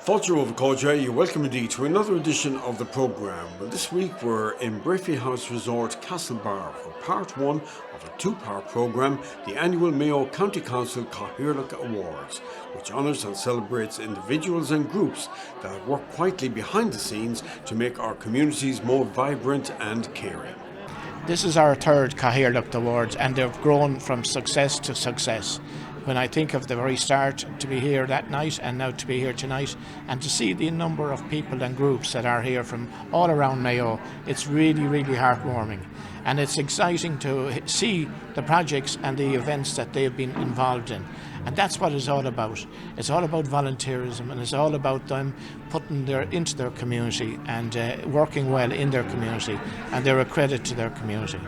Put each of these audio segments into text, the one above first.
Fáilte Rómha Cóide, you're welcome indeed to another edition of the programme. Well, this week we're in Breaffy House Resort, Castlebar for part one of a two-part programme, the annual Mayo County Council Cathaoirleach Awards, which honours and celebrates individuals and groups that have worked quietly behind the scenes to make our communities more vibrant and caring. This is our third Cathaoirleach Awards, and they've grown from success to success. When I think of the very start, to be here that night and now to be here tonight, and to see the number of people and groups that are here from all around Mayo, it's really, really heartwarming. And it's exciting to see the projects and the events that they've been involved in. And that's what it's all about. It's all about volunteerism, and it's all about them putting into their community and working well in their community, and they're a credit to their community.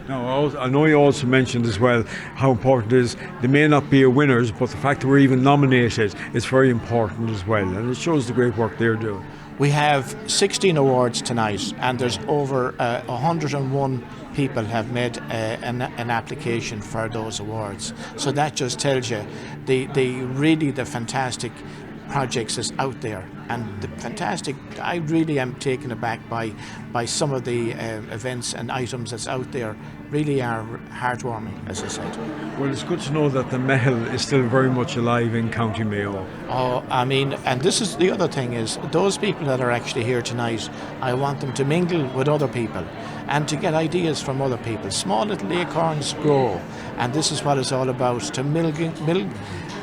Now, I know you also mentioned as well how important it is. They may not be winners, but the fact that we're even nominated is very important as well, and it shows the great work they're doing. We have 16 awards tonight, and there's over 101 people have made an application for those awards. So that just tells you the fantastic projects that's out there, and the fantastic. I really am taken aback by some of the events and items that's out there. Really are heartwarming, as I said. Well, it's good to know that the Mehel is still very much alive in County Mayo. Oh, I mean, and this is the other thing is those people that are actually here tonight, I want them to mingle with other people and to get ideas from other people. Small little acorns grow, and this is what it's all about, to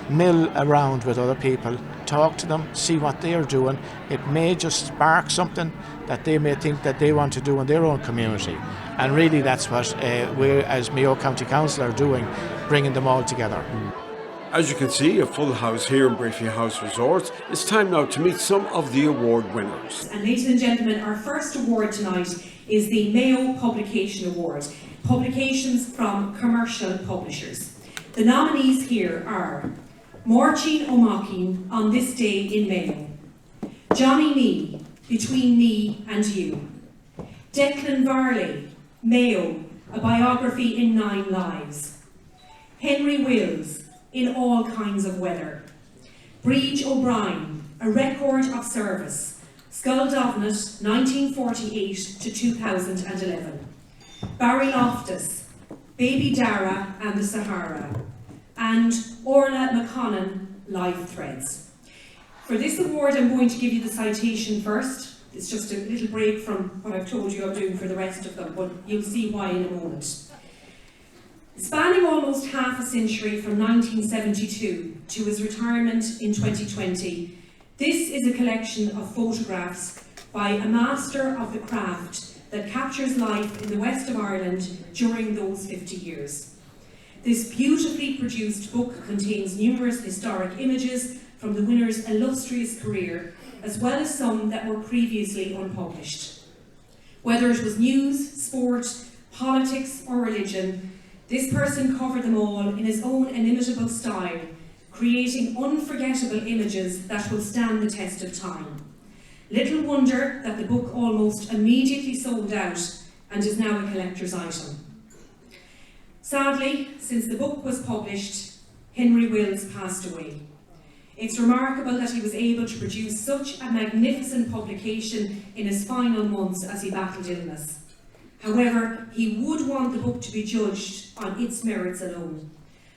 mill around with other people, talk to them, see what they're doing. It may just spark something that they may think that they want to do in their own community. And really that's what we as Mayo County Council are doing, bringing them all together. As you can see, a full house here in Breaffy House Resort. It's time now to meet some of the award winners. And ladies and gentlemen, our first award tonight is the Mayo Publication Award. Publications from commercial publishers. The nominees here are Morchin O'Machin, On This Day in Mayo; Johnny Nee, Between Me and You; Declan Varley, Mayo, A Biography in 9 Lives; Henry Wills, In All Kinds of Weather; Breach O'Brien, A Record of Service, Sculdovnit 1948 to 2011; Barry Loftus, Baby Dara and the Sahara; and Orla McConnon, Live Threads. For this award, I'm going to give you the citation first. It's just a little break from what I've told you I'm doing for the rest of them, but you'll see why in a moment. Spanning almost half a century from 1972 to his retirement in 2020, this is a collection of photographs by a master of the craft that captures life in the west of Ireland during those 50 years. This beautifully produced book contains numerous historic images from the winner's illustrious career, as well as some that were previously unpublished. Whether it was news, sport, politics or religion, this person covered them all in his own inimitable style, creating unforgettable images that will stand the test of time. Little wonder that the book almost immediately sold out and is now a collector's item. Sadly, since the book was published, Henry Wills passed away. It's remarkable that he was able to produce such a magnificent publication in his final months as he battled illness. However, he would want the book to be judged on its merits alone,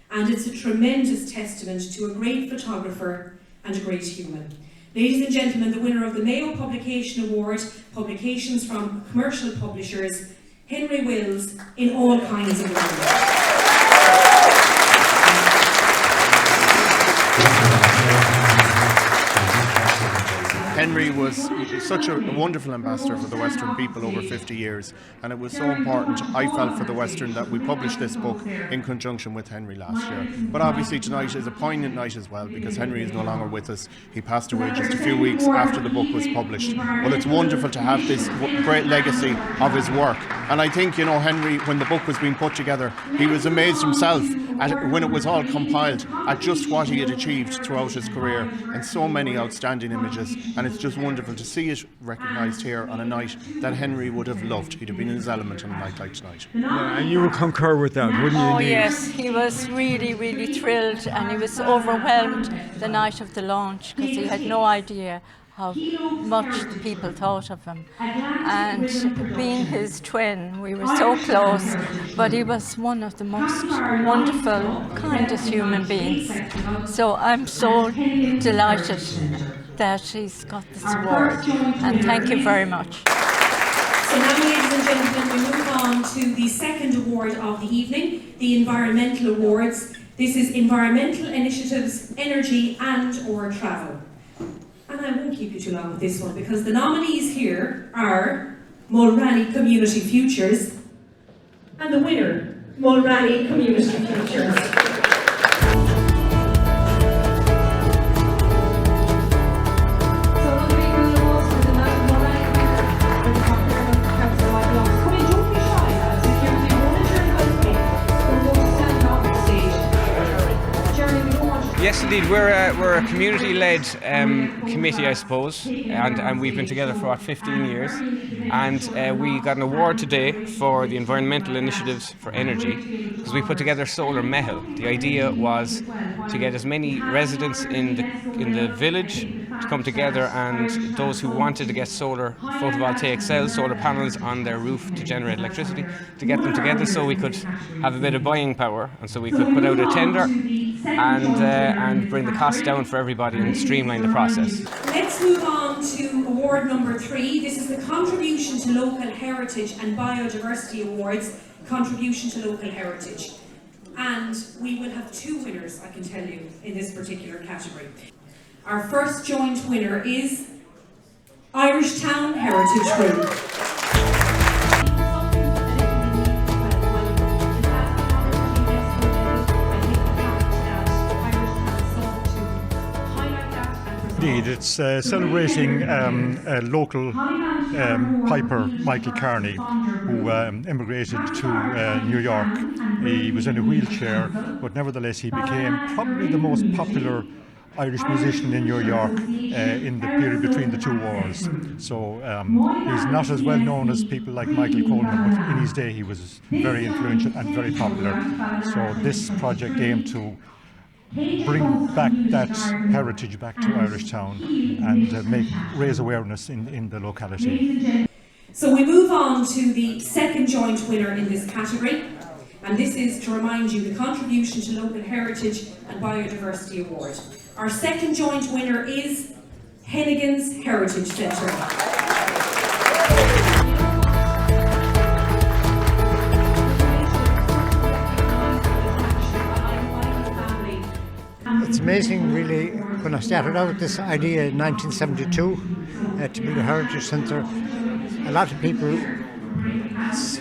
and it's a tremendous testament to a great photographer and a great human. Ladies and gentlemen, the winner of the Mayo Publication Award, publications from commercial publishers, Henry Wills, In All Kinds of Weather. Henry was such a wonderful ambassador for the Western people over 50 years, and it was so important, I felt, for the Western that we published this book in conjunction with Henry last year. But obviously tonight is a poignant night as well, because Henry is no longer with us. He passed away just a few weeks after the book was published. But it's wonderful to have this great legacy of his work. And I think, you know, Henry, when the book was being put together, he was amazed himself when it was all compiled at just what he had achieved throughout his career, and so many outstanding images. And it's just wonderful to see it recognised here on a night that Henry would have loved. He'd have been in his element on a night like tonight. Yeah, and you would concur with that, wouldn't you? Oh indeed? yes, he was really, really thrilled, and he was overwhelmed the night of the launch because he had no idea how much the people thought of him. And being his twin, we were so close, but he was one of the most wonderful, kindest human beings. So I'm so delighted that he's got this award, and thank you very much. So now, ladies and gentlemen, we move on to the second award of the evening, the Environmental Awards. This is Environmental Initiatives, Energy and/or Travel. And I won't keep you too long with this one, because the nominees here are Mulranny Community Futures and the winner, Mulranny Community Futures. Yes, indeed. We're a community-led committee, I suppose, and we've been together for about 15 years. And we got an award today for the environmental initiatives for energy because we put together solar Mayo. The idea was to get as many residents in the village to come together, and those who wanted to get solar photovoltaic cells, solar panels on their roof to generate electricity, to get them together so we could have a bit of buying power, and so we could put out a tender and bring the cost down for everybody and streamline the process. Let's move on to award number 3. This is the Contribution to Local Heritage and Biodiversity Awards, Contribution to Local Heritage. And we will have 2 winners, I can tell you, in this particular category. Our first joint winner is Irish Town Heritage Group. Indeed, it's celebrating a local piper, Michael Carney, who immigrated to New York. He was in a wheelchair, but nevertheless he became probably the most popular Irish musician in New York in the period between the 2 wars. So he's not as well known as people like Michael Coleman, but in his day he was very influential and very popular. So this project aimed to bring back that heritage back to Irish Town and raise awareness in the locality. So we move on to the second joint winner in this category, and this is, to remind you, the Contribution to Local Heritage and Biodiversity Award. Our second joint winner is Hennigan's Heritage Centre. It's amazing, really, when I started out with this idea in 1972 to build a heritage centre. A lot of people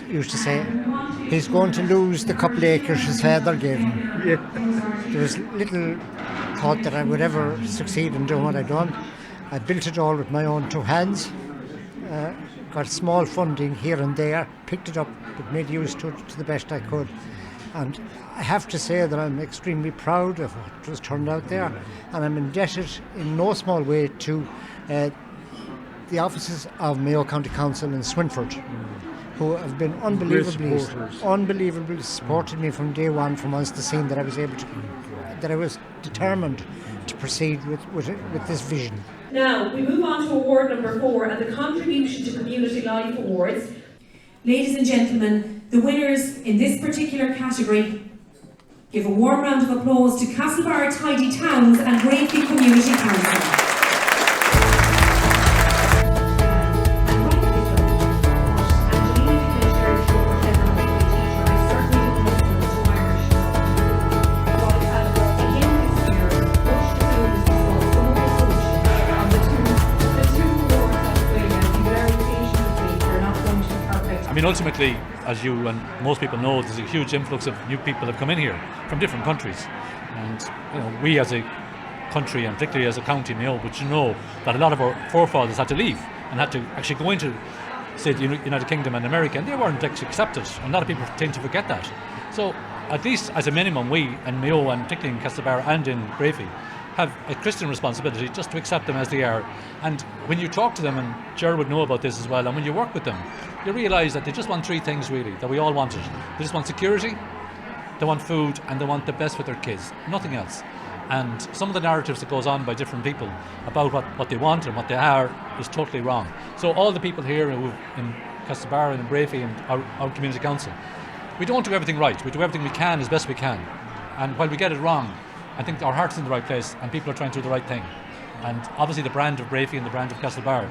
used to say, he's going to lose the couple of acres his father gave him. There was little thought that I would ever succeed in doing what I'd done. I built it all with my own 2 hands, got small funding here and there, picked it up, but made use to it to the best I could. And I have to say that I'm extremely proud of what was turned out there, and I'm indebted in no small way to the offices of Mayo County Council in Swinford, who have been unbelievably supported me from day one, from once the scene that I was determined to proceed with this vision. Now, we move on to award number 4 and the Contribution to Community Life Awards. Ladies and gentlemen, the winners in this particular category, give a warm round of applause to Castlebar Tidy Towns and Gravely Community Council. I mean, ultimately, as you and most people know, there's a huge influx of new people that have come in here from different countries. And we as a country, and particularly as a county, Mayo, but that a lot of our forefathers had to leave and had to actually go into, say, the United Kingdom and America, and they weren't actually accepted. And a lot of people tend to forget that. So, at least as a minimum, we and Mayo, and particularly in Castlebar and in Gravely, have a Christian responsibility just to accept them as they are. And when you talk to them, and Ger would know about this as well, and when you work with them, you realise that they just want three things really, that we all wanted. They just want security, they want food, and they want the best for their kids, nothing else. And some of the narratives that goes on by different people about what they want and what they are is totally wrong. So all the people here who in Castlebar and in Brafey and our community council, we don't do everything right. We do everything we can as best we can. And while we get it wrong, I think our heart's in the right place and people are trying to do the right thing. And obviously the brand of Brafey and the brand of Castlebar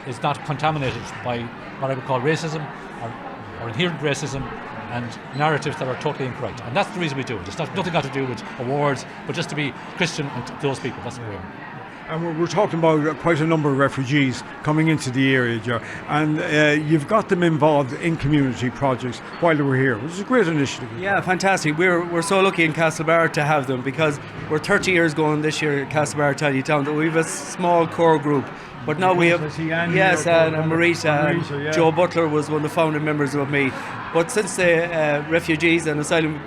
is not contaminated by what I would call racism or inherent racism and narratives that are totally incorrect. And that's the reason we do it. It's nothing got to do with awards, but just to be Christian and those people. That's what we are. And we're talking about quite a number of refugees coming into the area, Ger, and you've got them involved in community projects while they were here, which is a great initiative. Yeah, fantastic. We're so lucky in Castlebar to have them, because we're 30 years going this year at Castlebar Tiny Town, that we have a small core group. But now we have, yes, and Marita, and Joe Butler was one of the founding members of me. But since the refugees and asylum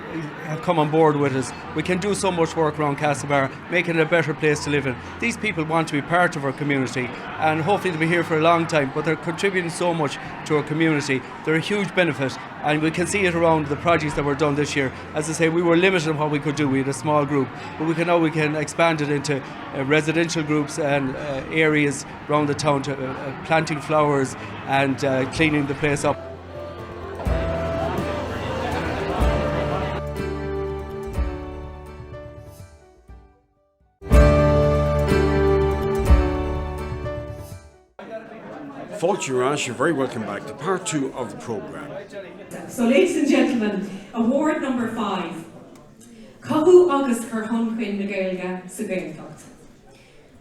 have come on board with us, we can do so much work around Castlebar, making it a better place to live in. These people want to be part of our community, and hopefully they'll be here for a long time, but they're contributing so much to our community. They're a huge benefit, and we can see it around the projects that were done this year. As I say, we were limited in what we could do. We had a small group, but we can expand it into residential groups and areas around the town, to planting flowers and cleaning the place up. Folks, you're very welcome back to part 2 of the programme. So, ladies and gentlemen, award number 5. Cahu agus gur honquin na Gaelga sa Gaeltacht.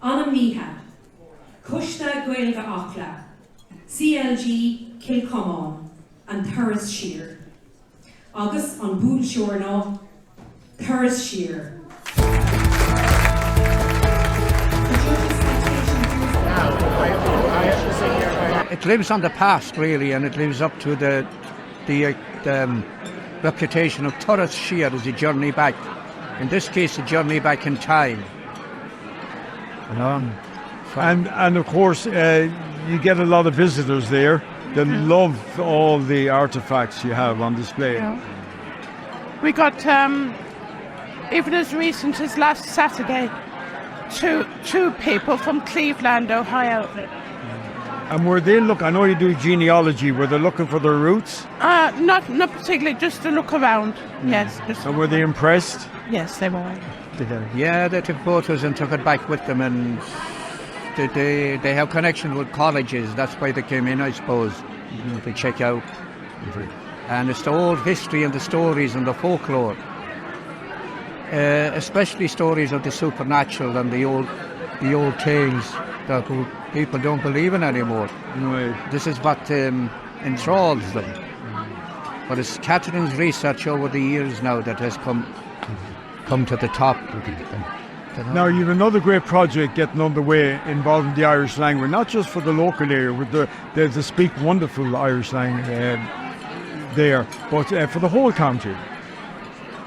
Anna Miha, Cushta Gaelga Achla, CLG Kilcommon, and Thuras Shear. Agus on Búl Siorno, Thuras Shear. It lives on the past, really, and it lives up to the reputation of Thuras Shear as a journey back. In this case, a journey back in time. And of course, you get a lot of visitors there that love all the artefacts you have on display. Yeah. We got, even as recent as last Saturday, two people from Cleveland, Ohio. And were they I know you do genealogy, were they looking for their roots? Not particularly, just to look around, yes. And were they impressed? Yes, they were. Yeah, they took photos and took it back with them, and they have connection with colleges. That's why they came in, I suppose, to check out. And it's the old history and the stories and the folklore, especially stories of the supernatural and the old tales that people don't believe in anymore. Right. This is what enthralls them. But it's Catherine's research over the years now that has come to the top. Now you have another great project getting underway involving the Irish language, not just for the local area with the speak wonderful Irish language there, but for the whole county.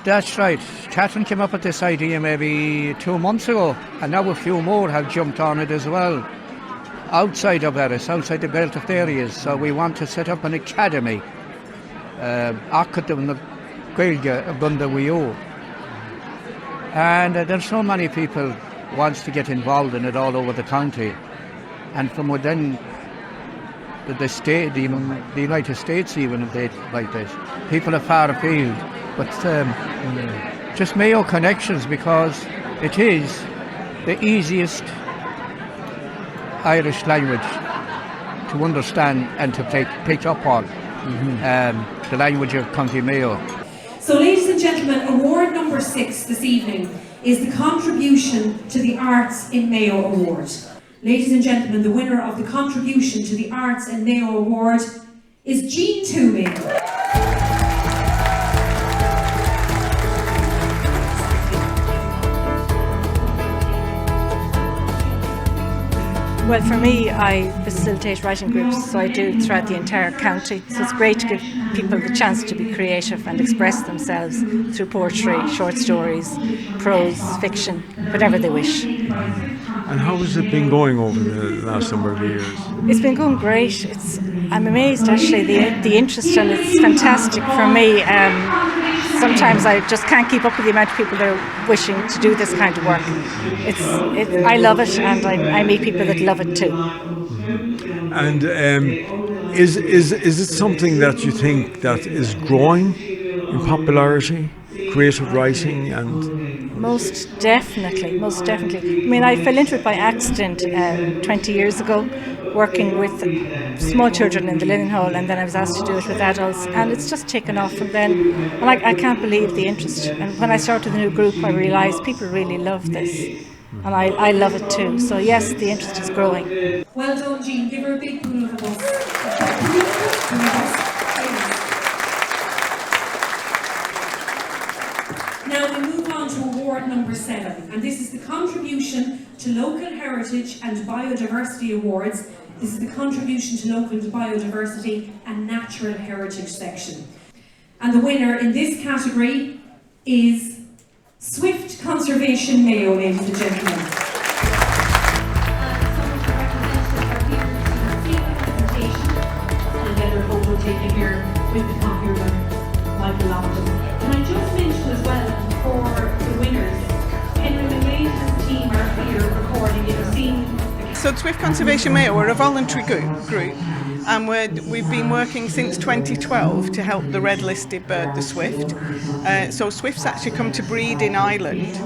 That's right. Catherine came up with this idea maybe 2 months ago, and now a few more have jumped on it as well, outside of Erris, outside the Gaeltacht areas. So we want to set up an academy, Academ Gaelga Bunda Wio. And there's so many people wants to get involved in it all over the county, and from within the state, the United States, even if they like this. People are far afield, but just Mayo connections, because it is the easiest Irish language to understand and to pick up on, the language of County Mayo. So, ladies and gentlemen, award number 6 this evening is the Contribution to the Arts in Mayo Award. Ladies and gentlemen, the winner of the Contribution to the Arts in Mayo Award is Jean Toomey. Well, for me, I facilitate writing groups, so I do throughout the entire county. So it's great to give people the chance to be creative and express themselves through poetry, short stories, prose, fiction, whatever they wish. And how has it been going over the last number of years? It's been going great. I'm amazed actually the interest, and it's fantastic for me. Sometimes I just can't keep up with the amount of people that are wishing to do this kind of work. I love it, and I meet people that love it too. And is it something that you think that is growing in popularity, creative writing and? Most definitely. I mean, I fell into it by accident 20 years ago, working with small children in the linen hall, and then I was asked to do it with adults, and it's just taken off from then. And I can't believe the interest. And when I started the new group, I realised people really love this, and I love it too. So yes, the interest is growing. Well done, Jean. Give her a big pool of applause. Now we move on to award number 7, and this is the Contribution to Local Heritage and Biodiversity Awards. This is the Contribution to Local Biodiversity and Natural Heritage section. And the winner in this category is Swift Conservation Mayo, ladies and gentlemen. And then a photo taken here with the computer, Michael Lofton. Can I just mention as well for the winners, Henry McLean and his team are here recording. You've seen. So Swift Conservation Mayo, we're a voluntary group, and we've been working since 2012 to help the red-listed bird, the swift. So swifts actually come to breed in Ireland,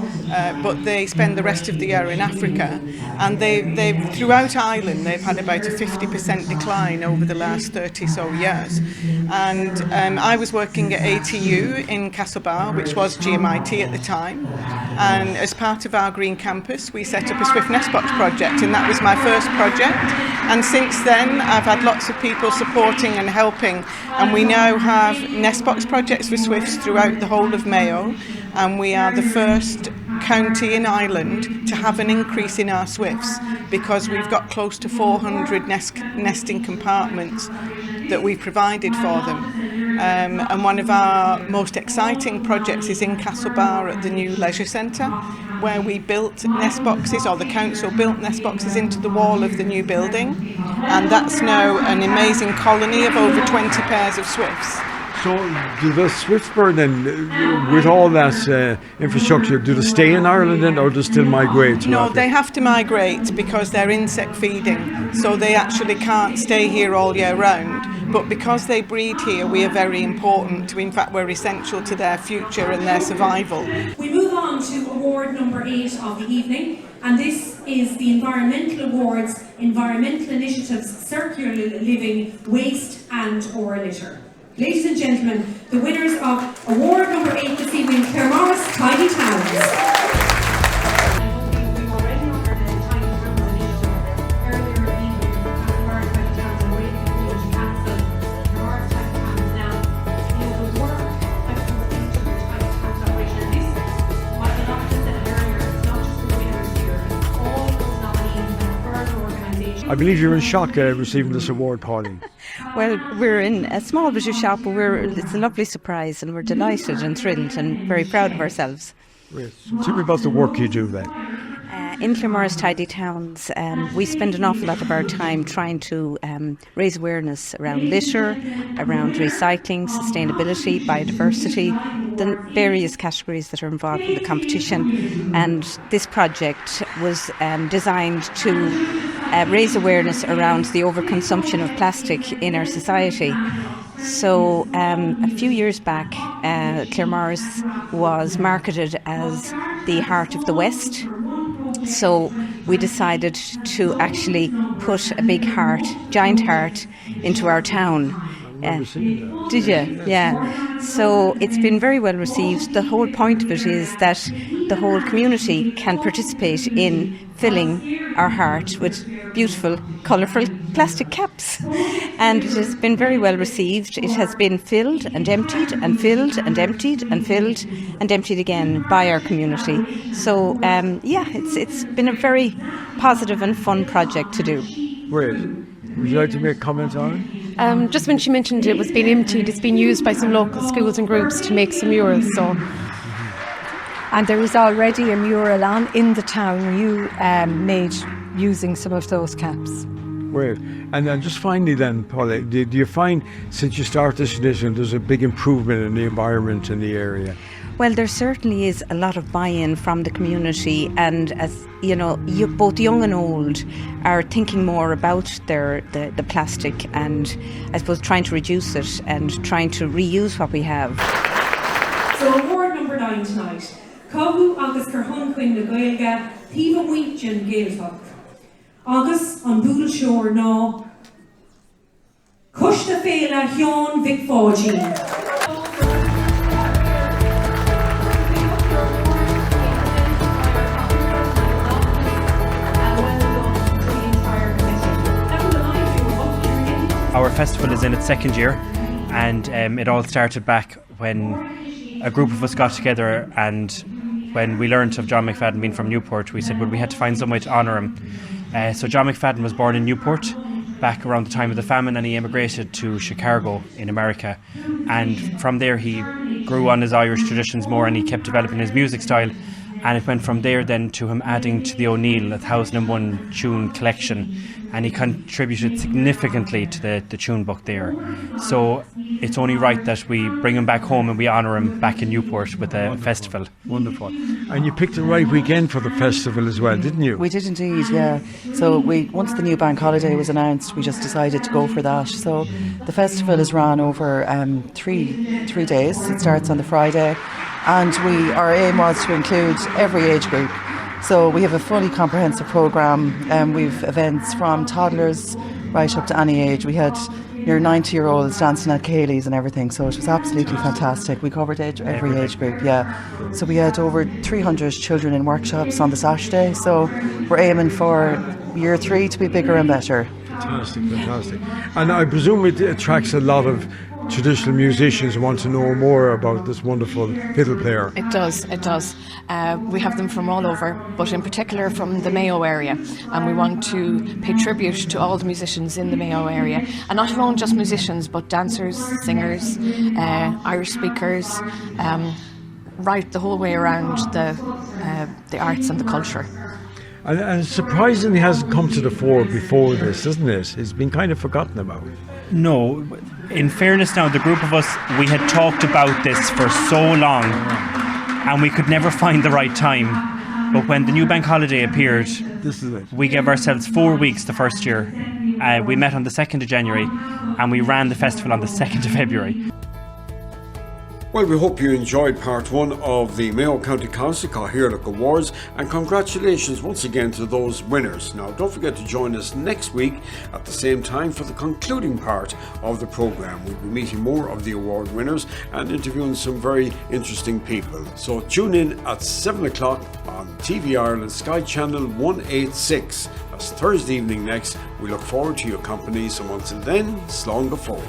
but they spend the rest of the year in Africa, and they've throughout Ireland they've had about a 50% decline over the last 30 so years. And I was working at ATU in Castlebar, which was GMIT at the time, and as part of our Green Campus we set up a Swift Nest Box project, and that was my first project. And since then I've had lots of people supporting and helping, and we now have nest box projects for swifts throughout the whole of Mayo, and we are the first county in Ireland to have an increase in our swifts, because we've got close to 400 nesting compartments that we've provided for them. And one of our most exciting projects is in Castlebar at the new leisure centre, where we built nest boxes, or the council built nest boxes into the wall of the new building, and that's now an amazing colony of over 20 pairs of swifts. So do the swift bird then, with all that infrastructure, do they stay in Ireland then, or do they still migrate to No, Africa? they have to migrate because they're insect feeding, so they actually can't stay here all year round. But because they breed here, we are very important. In fact, we're essential to their future and their survival. We move on to award number 8 of the evening, and this is the Environmental Awards, Environmental Initiatives, Circular Living, Waste and or Litter. Ladies and gentlemen, the winners of award number 8 this evening, Claremorris Tidy Towns. I believe you're in shock receiving this award, Pauline. Well, we're in a small British shop, but it's a lovely surprise, and we're delighted and thrilled and very proud of ourselves. Great. So tell me about the work you do then. In Claremorris Tidy Towns, we spend an awful lot of our time trying to raise awareness around litter, around recycling, sustainability, biodiversity, the various categories that are involved in the competition. And this project was designed to raise awareness around the overconsumption of plastic in our society. So a few years back, Claremorris was marketed as the heart of the West. So we decided to actually put a big heart, giant heart, into our town. Did you? Yeah. So it's been very well received. The whole point of it is that the whole community can participate in filling our heart with beautiful, colourful plastic caps. And it has been very well received. It has been filled and emptied and filled and emptied and filled and emptied again by our community. So, it's been a very positive and fun project to do. Great. Would you like to make comments on it? Just when she mentioned it was being emptied, it's been used by some local schools and groups to make some murals. So, and there is already a mural on in the town you made using some of those caps. Great. And then just finally then, Paula, do you find since you started this initiative there's a big improvement in the environment in the area? Well, there certainly is a lot of buy-in from the community, and as you know, both young and old are thinking more about the plastic, and I suppose trying to reduce it and trying to reuse what we have. So award number 9 tonight. Cohu agus Carhun Quinn the Gaelga, Thiva Winchin Gaeltach. Agus on Boodle Shore no. Kushta Fela Hyon Vic Fawjin. Our festival is in its second year, and it all started back when a group of us got together, and when we learned of John McFadden being from Newport, we said, well, we had to find some way to honour him. So John McFadden was born in Newport back around the time of the famine, and he emigrated to Chicago in America, and from there he grew on his Irish traditions more, and he kept developing his music style. And it went from there then to him adding to the O'Neill 1001 tune collection, and he contributed significantly to the tune book there. So it's only right that we bring him back home and we honour him back in Newport with a festival. Wonderful. And you picked the right weekend for the festival as well, didn't you? We did indeed, yeah. So once the new bank holiday was announced, we just decided to go for that. So the festival is run over 3 days. It starts on the Friday, and our aim was to include every age group. So we have a fully comprehensive programme, and we've events from toddlers right up to any age. We had near 90-year-olds dancing at Cayley's and everything, so it was absolutely fantastic. We covered every age group, yeah. So we had over 300 children in workshops on the Saturday, so we're aiming for year 3 to be bigger and better. Fantastic, fantastic. And I presume it attracts a lot of traditional musicians who want to know more about this wonderful fiddle player. it does. We have them from all over, but in particular from the Mayo area, and we want to pay tribute to all the musicians in the Mayo area, and not alone just musicians, but dancers, singers, Irish speakers, right the whole way around the arts and the culture. And surprisingly hasn't come to the fore before this, isn't it? It's been kind of forgotten about. No, in fairness now, the group of us, we had talked about this for so long, and we could never find the right time. But when the new bank holiday appeared, this is it. We gave ourselves 4 weeks the first year. We met on the 2nd of January, and we ran the festival on the 2nd of February. Well, we hope you enjoyed part 1 of the Mayo County Council Cathaoirleach Awards, and congratulations once again to those winners. Now, don't forget to join us next week at the same time for the concluding part of the programme. We'll be meeting more of the award winners and interviewing some very interesting people. So tune in at 7 o'clock on TV Ireland Sky Channel 186. That's Thursday evening next. We look forward to your company, so until then, slán go fóill.